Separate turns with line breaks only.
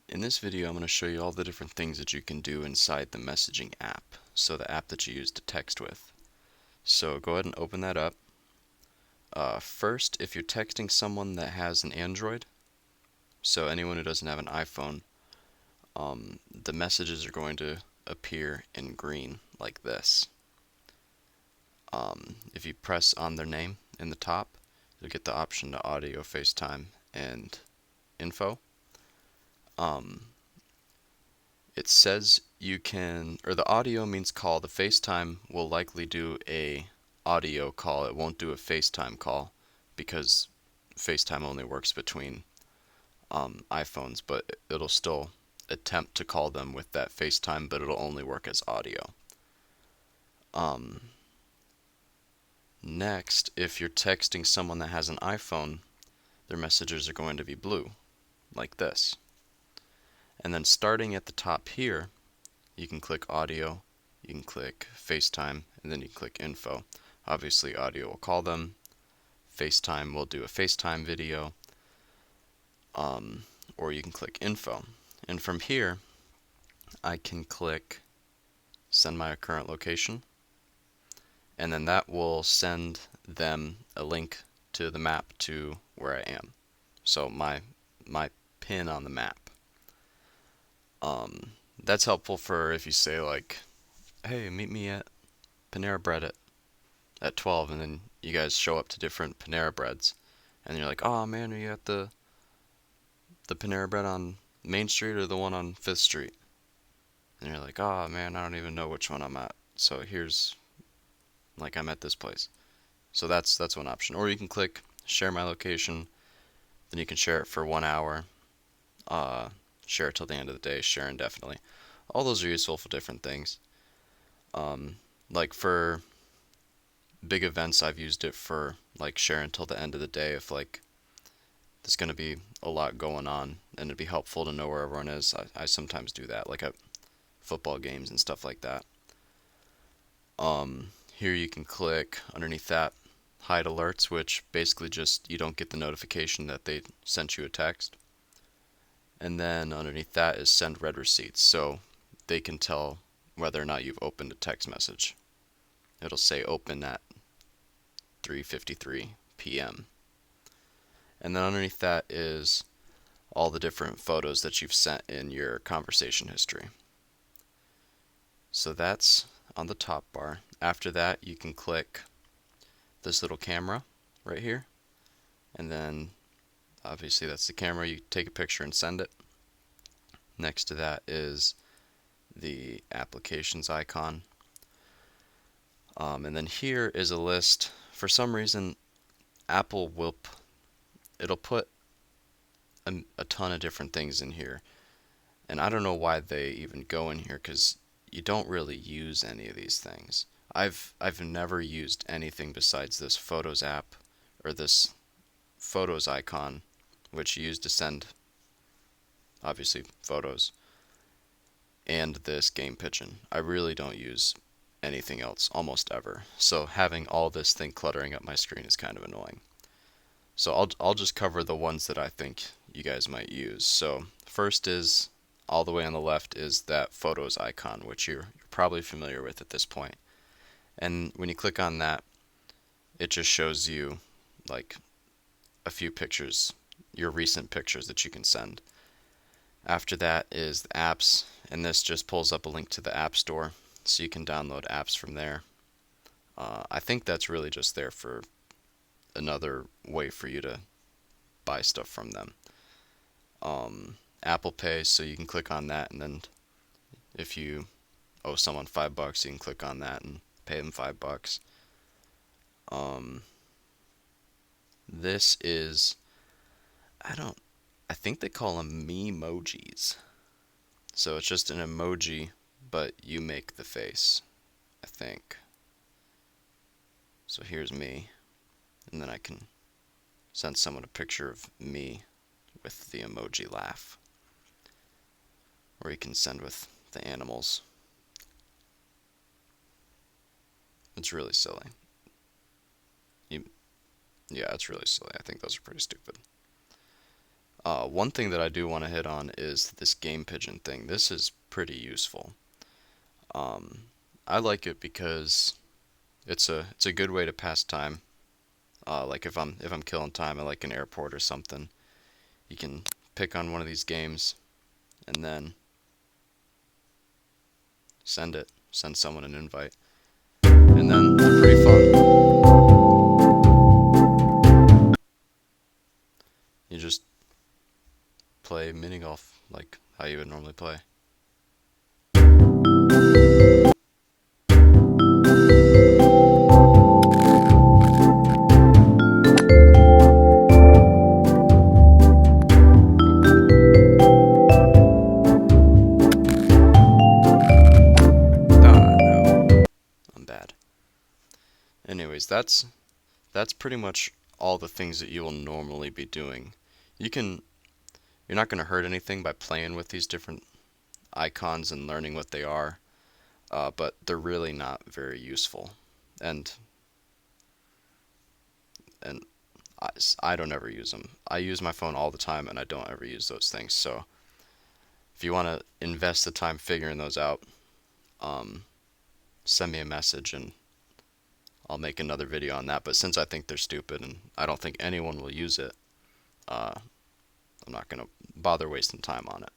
In this video, I'm going to show you all the different things that you can do inside the messaging app, so the app that you use to text with. So go ahead and open that up. First, if you're texting someone that has an Android, so anyone who doesn't have an iPhone, the messages are going to appear in green like this. If you press on their name in the top, you'll get the option to audio, FaceTime, and info. It says you can, or the audio means call. The FaceTime will likely do a audio call. It won't do a FaceTime call because FaceTime only works between iPhones, but it'll still attempt to call them with that FaceTime, but it'll only work as audio. Next, if you're texting someone that has an iPhone, their messages are going to be blue, like this. And then starting at the top here, you can click audio, you can click FaceTime, and then you can click info. Obviously, audio will call them, FaceTime will do a FaceTime video, or you can click info. And from here, I can click send my current location, and then that will send them a link to the map to where I am. So my pin on the map. That's helpful for if you say like, hey, meet me at Panera Bread at 12, and then you guys show up to different Panera Breads, and you're like, oh man, are you at the Panera Bread on Main Street or the one on 5th Street? And you're like, oh man, I don't even know which one I'm at. So here's, like, I'm at this place. So that's one option. Or you can click share my location, then you can share it for 1 hour, share it till the end of the day, share indefinitely. All those are useful for different things. Like for big events, I've used it for like share until the end of the day if like there's going to be a lot going on and it'd be helpful to know where everyone is. I sometimes do that, like at football games and stuff like that. Here you can click underneath that hide alerts, which basically just you don't get the notification that they sent you a text. And then underneath that is send read receipts, so they can tell whether or not you've opened a text message. It'll say open at 3:53 p.m. And then underneath that is all the different photos that you've sent in your conversation history. So that's on the top bar. After that, you can click this little camera right here, and then obviously that's the camera. You take a picture and send it. Next to that is the applications icon. And then here is a list. For some reason, Apple it'll put a ton of different things in here. And I don't know why they even go in here because you don't really use any of these things. I've never used anything besides this Photos app or this Photos icon, which you use to send obviously photos, and this game pigeon. I really don't use anything else almost ever. So having all this thing cluttering up my screen is kind of annoying. So I'll just cover the ones that I think you guys might use. So first is all the way on the left is that photos icon, which you're probably familiar with at this point. And when you click on that, it just shows you like a few pictures, your recent pictures that you can send. After that is the apps, and this just pulls up a link to the App Store, so you can download apps from there. I think that's really just there for another way for you to buy stuff from them. Apple Pay, so you can click on that, and then if you owe someone $5, you can click on that and pay them $5. This is, I think they call them memojis. So it's just an emoji, but you make the face, I think. So here's me, and then I can send someone a picture of me with the emoji laugh. Or you can send with the animals. It's really silly. Yeah, it's really silly. I think those are pretty stupid. One thing that I do want to hit on is this game pigeon thing. This is pretty useful. Um, I like it because it's a good way to pass time. Like if I'm killing time at like an airport or something, you can pick on one of these games and then send someone an invite, and then they're pretty fun. You just play mini golf like how you would normally play. Ah, no, I'm bad. Anyways, that's pretty much all the things that you will normally be doing. You can you're not going to hurt anything by playing with these different icons and learning what they are, but they're really not very useful. And and I don't ever use them. I use my phone all the time, and I don't ever use those things. So if you want to invest the time figuring those out, um, send me a message and I'll make another video on that. But since I think they're stupid and I don't think anyone will use it, uh, I'm not gonna bother wasting time on it.